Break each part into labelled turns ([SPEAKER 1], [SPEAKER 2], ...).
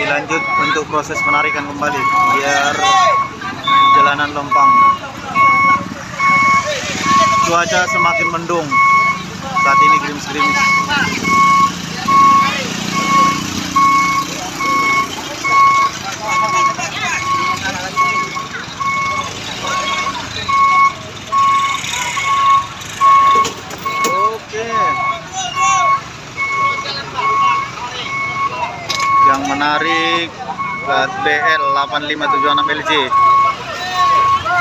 [SPEAKER 1] Dilanjut untuk proses penarikan kembali biar jalanan lempang. Cuaca semakin mendung saat ini, gerimis-gerimis. Yang menarik plat BL 8576 LJ.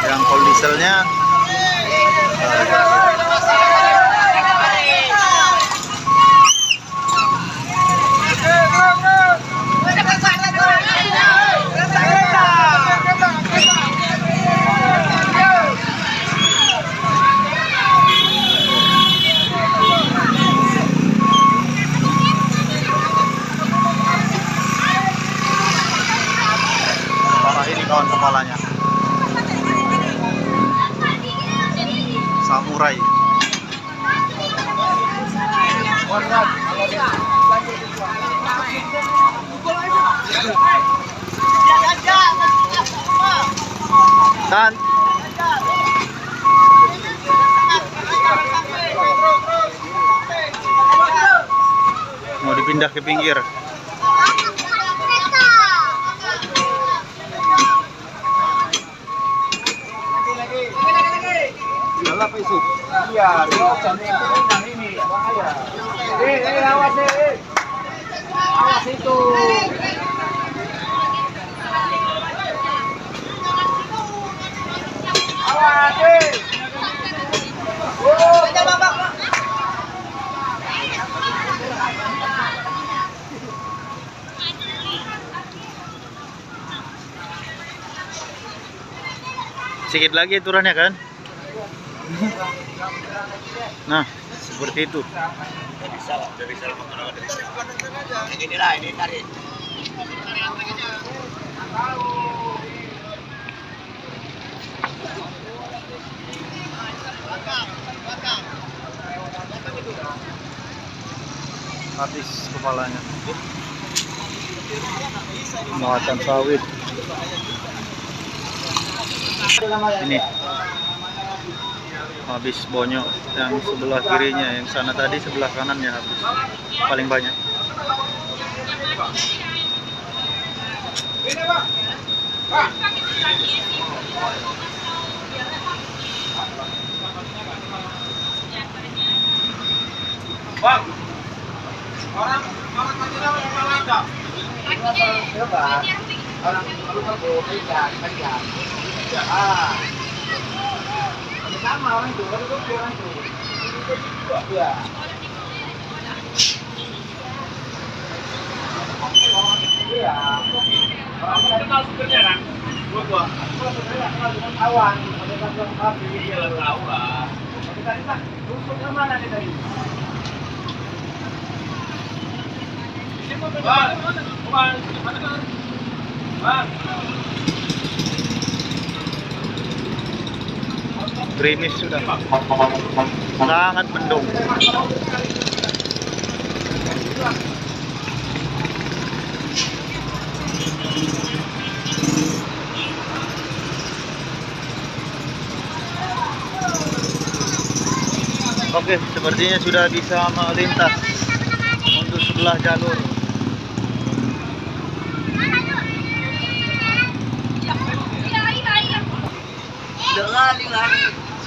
[SPEAKER 1] Yang full dieselnya kawan kepalanya samurai. Dan mau dipindah ke pinggir.
[SPEAKER 2] Apa itu? Iya, ini bahaya. Awas awas itu. Awas
[SPEAKER 1] Sedikit lagi turunnya kan? Nah, seperti itu.
[SPEAKER 2] Dari salah inilah ini tarik.
[SPEAKER 1] Habis kepalanya. Muatan sawit. Ini habis bonyok yang sebelah kirinya, yang sana tadi sebelah kanannya habis paling banyak.
[SPEAKER 2] Bang, orang tadi ada. Orang sama orang itu, orang itu. Ya. Iya. Kamu kenal supirnya kan? Gua. Awan, ada pasang api. Iya, tahu lah. Tadi kan rusuk ke mana nih tadi? Bang.
[SPEAKER 1] Gerimis sudah, sangat mendung. Oke, sepertinya sudah bisa melintas untuk sebelah jalur.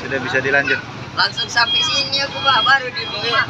[SPEAKER 1] Sudah bisa dilanjut.
[SPEAKER 3] Langsung sampai sini aku Pak, baru di rumah.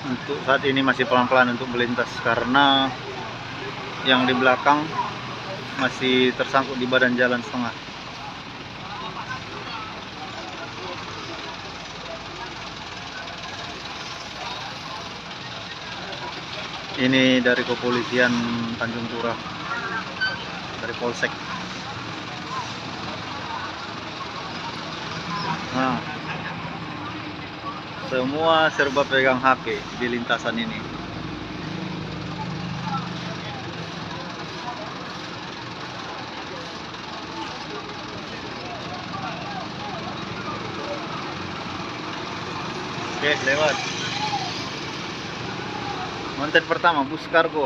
[SPEAKER 1] Untuk saat ini masih pelan-pelan untuk melintas karena yang di belakang masih tersangkut di badan jalan setengah. Ini dari kepolisian Tanjung Pura, dari Polsek. Nah, semua serba pegang HP di lintasan ini. Oke, lewat. Konten pertama, bus kargo.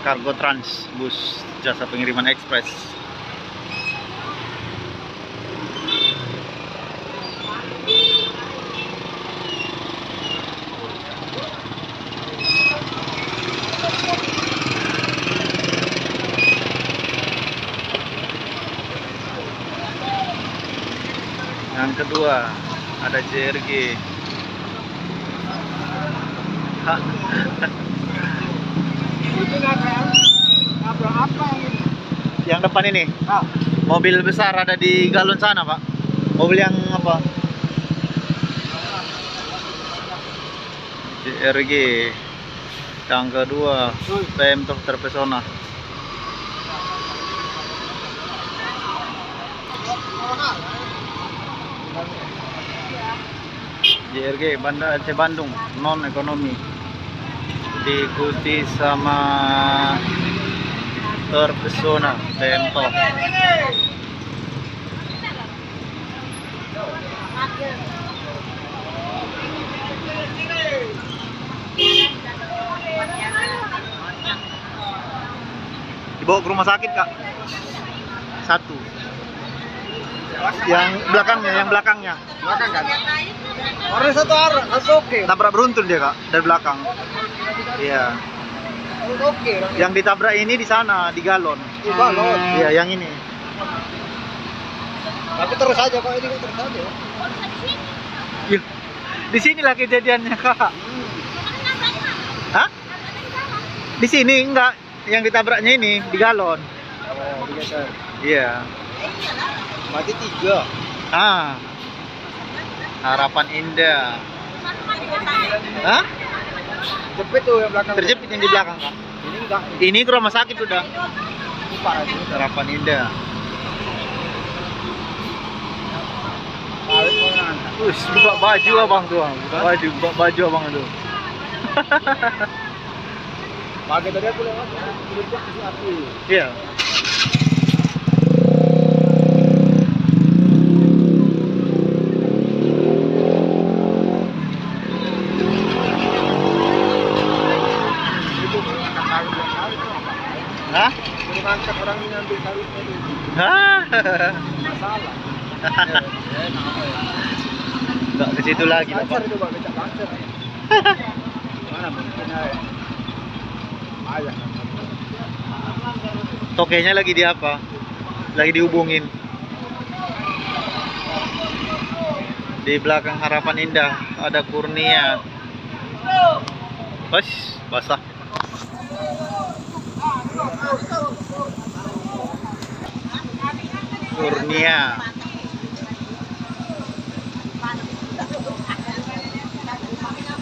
[SPEAKER 1] Kargo Trans, bus jasa pengiriman ekspres. Yang kedua ada JRG.
[SPEAKER 2] Itu nabrak apa ini?
[SPEAKER 1] Yang depan ini,
[SPEAKER 2] Ah,
[SPEAKER 1] mobil besar ada di galon sana, Pak. Mobil yang apa? JRG. Yang kedua, Pemprov terpesona. JRG Banda Aceh Bandung non ekonomi, diikuti sama terpesona Pemprov. Dibawa ke rumah sakit, Kak. Satu. Yang belakangnya,
[SPEAKER 2] belakang kan? Orang satu arah, satu oke.
[SPEAKER 1] tabrak beruntun dia, Kak, dari belakang. Iya.
[SPEAKER 2] Satu oke.
[SPEAKER 1] Yang ditabrak ini di sana, di galon.
[SPEAKER 2] Di balon.
[SPEAKER 1] Iya, yang ini.
[SPEAKER 2] Tapi terus aja kok ini terus aja.
[SPEAKER 1] Ih, di sinilah kejadiannya, Kak. Hah? Di sini enggak. Yang ditabraknya ini di galon.
[SPEAKER 2] Oh, digeser.
[SPEAKER 1] Iya.
[SPEAKER 2] Mati 3.
[SPEAKER 1] Ah. Harapan Indah. Hah?
[SPEAKER 2] Jepit tuh yang belakang.
[SPEAKER 1] Terjepit yang di belakang, Kak.
[SPEAKER 2] Ini enggak.
[SPEAKER 1] Ini ke rumah sakit udah.
[SPEAKER 2] Parah ini.
[SPEAKER 1] Harapan Indah.
[SPEAKER 2] Awet mau nang.
[SPEAKER 1] Buka baju abang tuh, buka baju abang itu.
[SPEAKER 2] Pagi tadi aku lewat, udah kasih api.
[SPEAKER 1] Iya.
[SPEAKER 2] Itu ngangkat sawit yang sawit.
[SPEAKER 1] Hah?
[SPEAKER 2] Ini ngangkat orang ini ngambil sawitnya itu.
[SPEAKER 1] Hah?
[SPEAKER 2] Masalah.
[SPEAKER 1] Enggak ke situ lagi lah,
[SPEAKER 2] Lancar
[SPEAKER 1] Pak.
[SPEAKER 2] itu Pak, becak lancar. Mana mungkin aja. Ayah.
[SPEAKER 1] Tokenya lagi di apa? Lagi dihubungin. Di belakang Harapan Indah ada Kurnia. Wes, basah. Kurnia.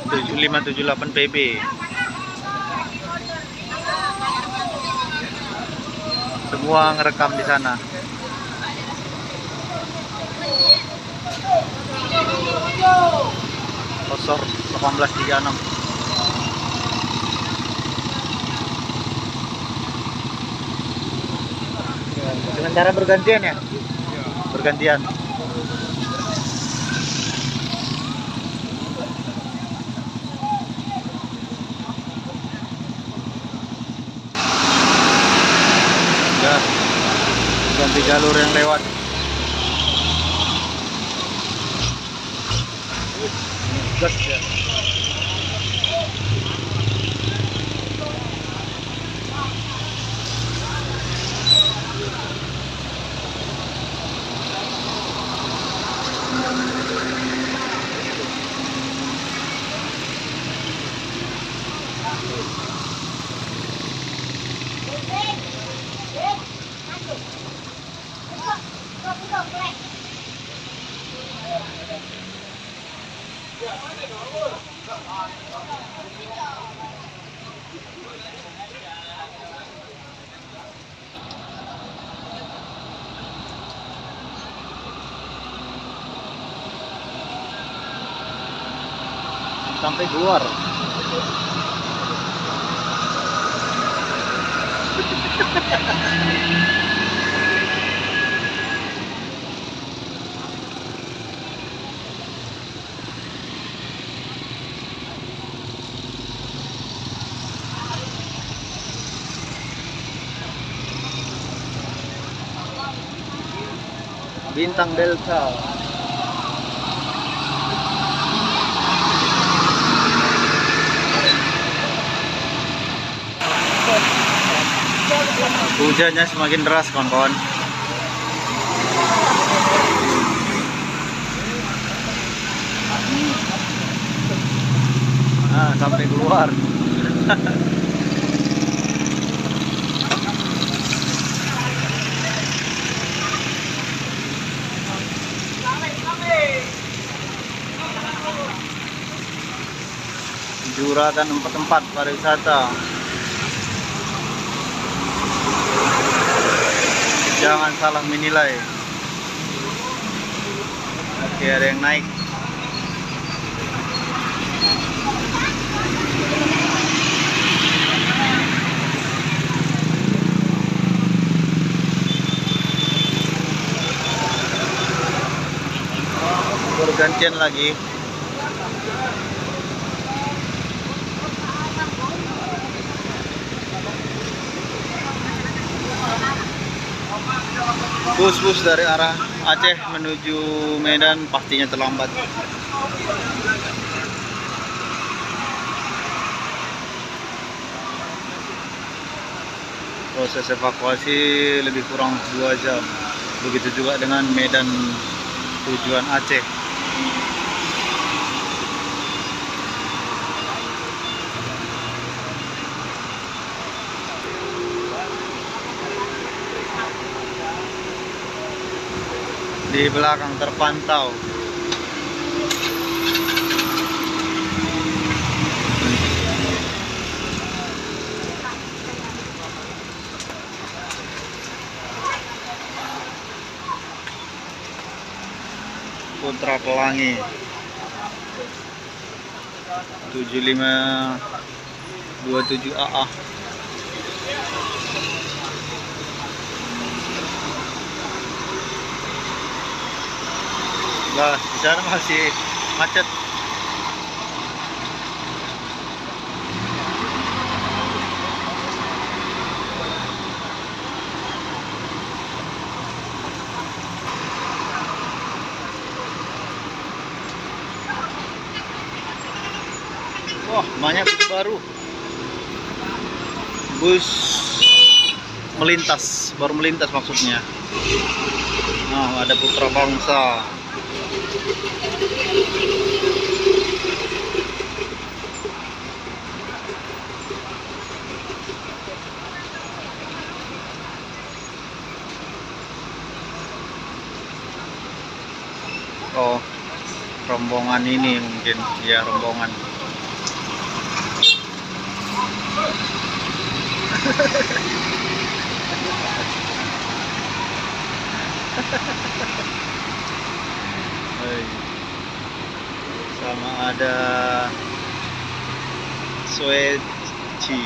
[SPEAKER 1] 7578 PB. Semua ngerekam di sana. Kosor 1836. Dengan cara bergantian ya? Bergantian. Ya, ganti jalur yang lewat. Gas ya. Sampai keluar. Bintang Delta. Hujannya semakin deras, kawan-kawan. Nah, sampai keluar. Juragan 44 pariwisata. Jangan salah menilai. Oke, ada yang naik. Bergantian lagi. Bus-bus dari arah Aceh menuju Medan pastinya terlambat. Proses evakuasi lebih kurang 2 jam. Begitu juga dengan Medan tujuan Aceh. Di belakang terpantau Putra Pelangi 7527 AA. Lah, di sana masih macet. Wah, banyak bus baru. Bus melintas, baru melintas maksudnya. Nah, ada Putra Bangsa. Oh, rombongan ini mungkin, ya rombongan. Sama ada Sweci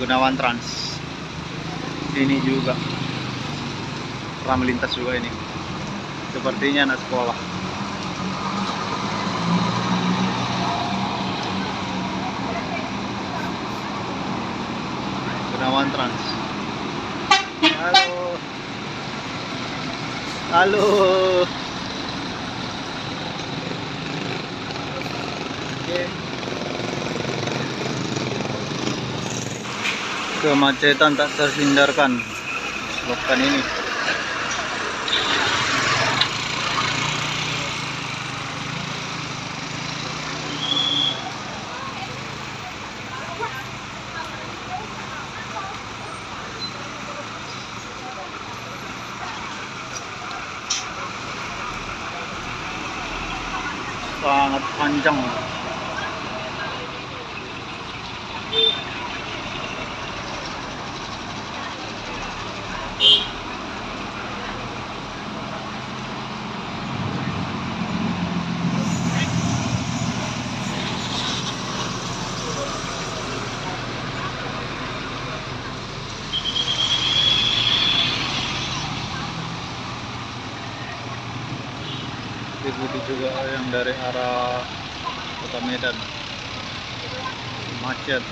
[SPEAKER 1] Gunawan Trans. Ini juga ramai lintas juga ini. Sepertinya anak sekolah. Gunawan Trans. Halo. Halo. Oke. Kemacetan tak terhindarkan selokan ini. sangat panjang. Begitu juga yang dari arah Kota Medan, macet.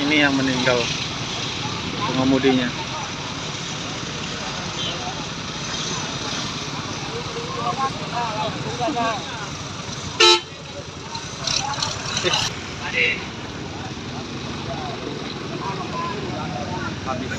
[SPEAKER 1] Ini yang meninggal pengemudinya. Habis.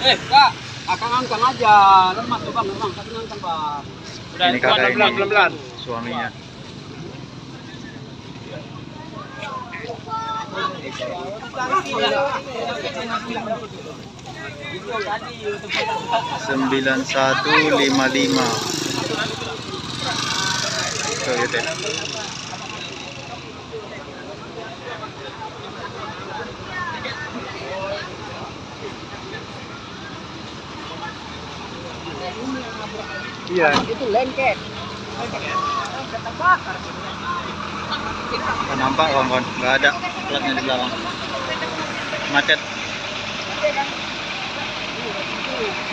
[SPEAKER 2] Kak, akan angkang aja. Lemak tuh bang, lemak. Tapi angkang bang. Udah,
[SPEAKER 1] Ini kakak ini
[SPEAKER 2] pelan-pelan.
[SPEAKER 1] suaminya. Sembilan 9155. Tuh gitu ya. Iya.
[SPEAKER 3] Itu lengket.
[SPEAKER 1] Nggak nampak kawan-kawan, nggak ada platnya di belakang. Macet.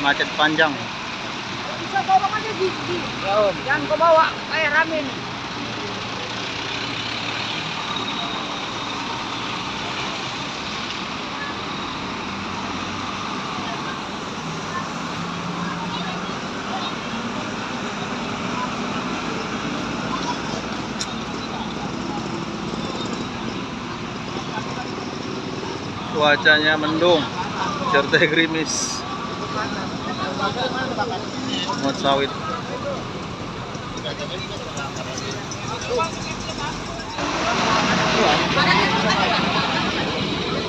[SPEAKER 1] Macet panjang.
[SPEAKER 3] Bisa bawa aja gigi. Jangan kau bawa kayak ramen.
[SPEAKER 1] Cuacanya mendung, serta gerimis. Muat sawit.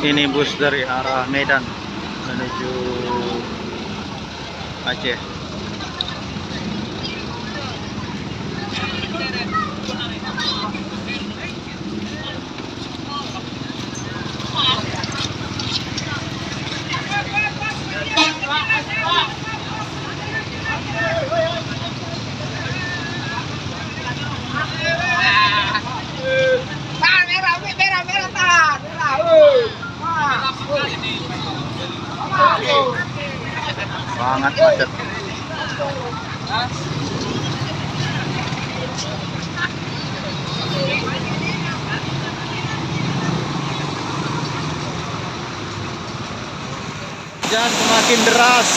[SPEAKER 1] Ini bus dari arah Medan menuju Aceh. Sangat macet. Hujan semakin deras.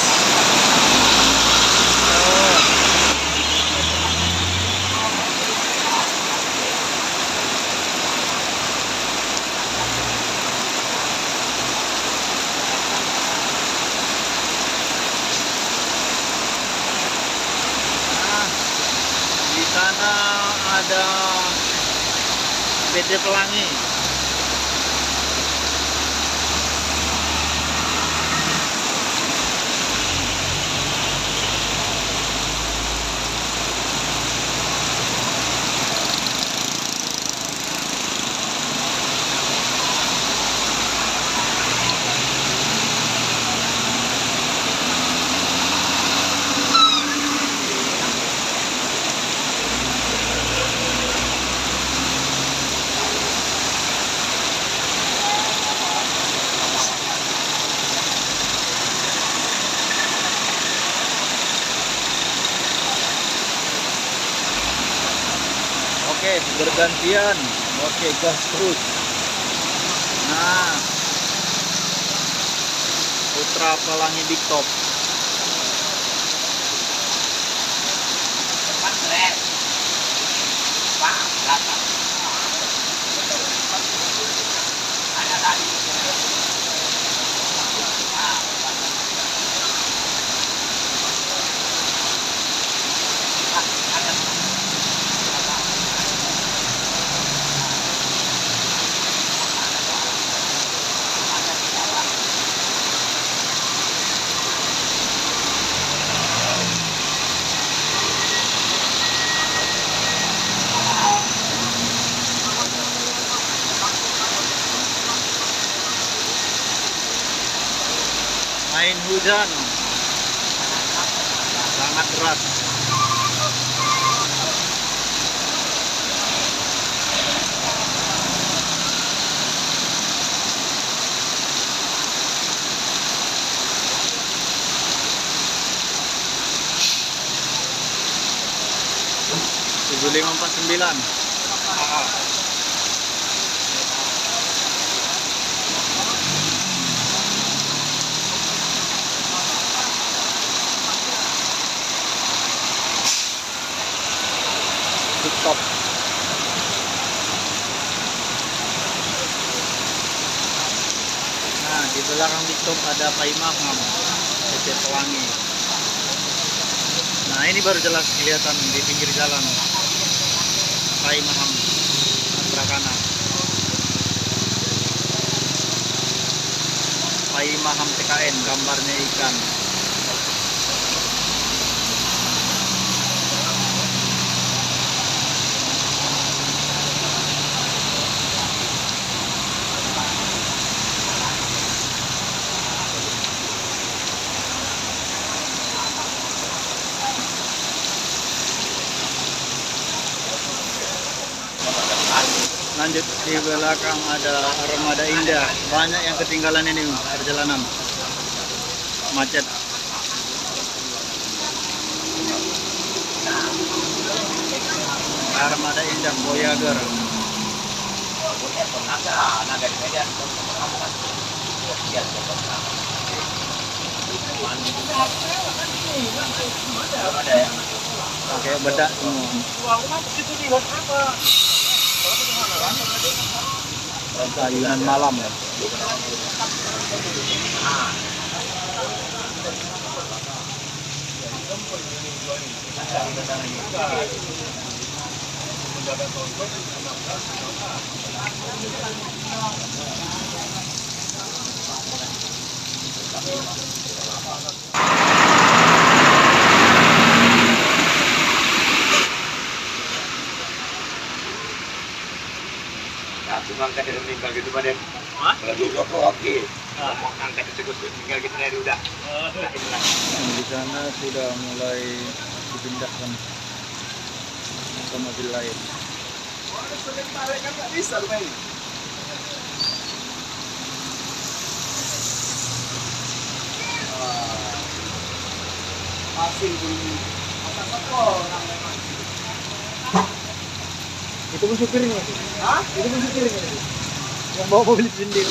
[SPEAKER 1] Di sana ada PT Pelangi. bergantian. Oke, gas terus. Nah, Putra Pelangi Big Top. Main hujan sangat deras. Tujuh 549. Stop. Nah, di belakang TikTok ada Pai Maham PT Pelangi. Nah, ini baru jelas kelihatan di pinggir jalan Pai Maham Antrakana. Pai Maham TKN, gambarnya ikan. Lanjut di belakang ada Armada Indah. Banyak yang ketinggalan ini perjalanan. Macet. Armada Indah Voyager. Oke, bedak semua. Ayunan malam ya.
[SPEAKER 2] Angkat dan meninggal gitu badan. Lagi oke. Angkat itu meninggal gitu dari udah.
[SPEAKER 1] Di sana sudah mulai dipindahkan ke mobil lain.
[SPEAKER 2] Bisa lu main. Hasil bunyi.
[SPEAKER 1] Itu pun supirnya.
[SPEAKER 2] Hah?
[SPEAKER 1] Itu pun supirnya. Yang bawa mobil sendiri.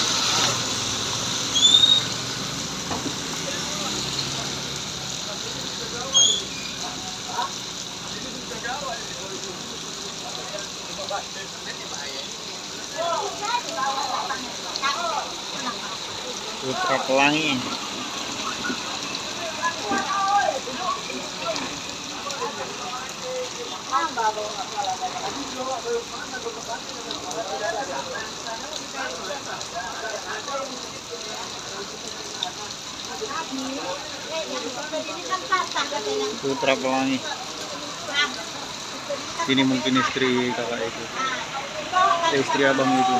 [SPEAKER 1] Putra Pelangi. Putra Pelangi. Ini mungkin istri kakak itu. Istri abang itu.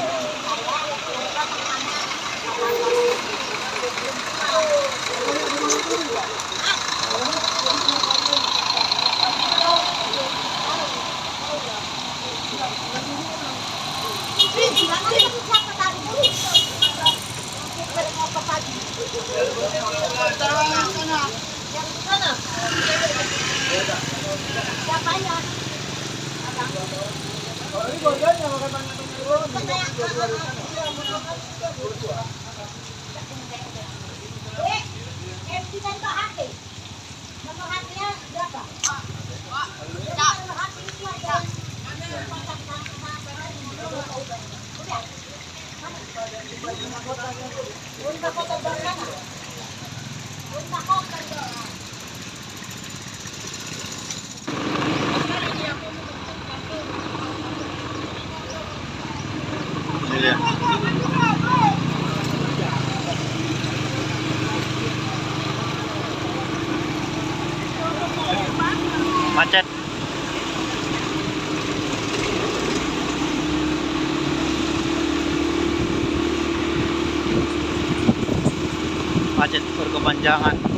[SPEAKER 2] Kalau ini keluarganya makan banyak dari orang.
[SPEAKER 1] Ini dia. Macet. Macet berkepanjangan.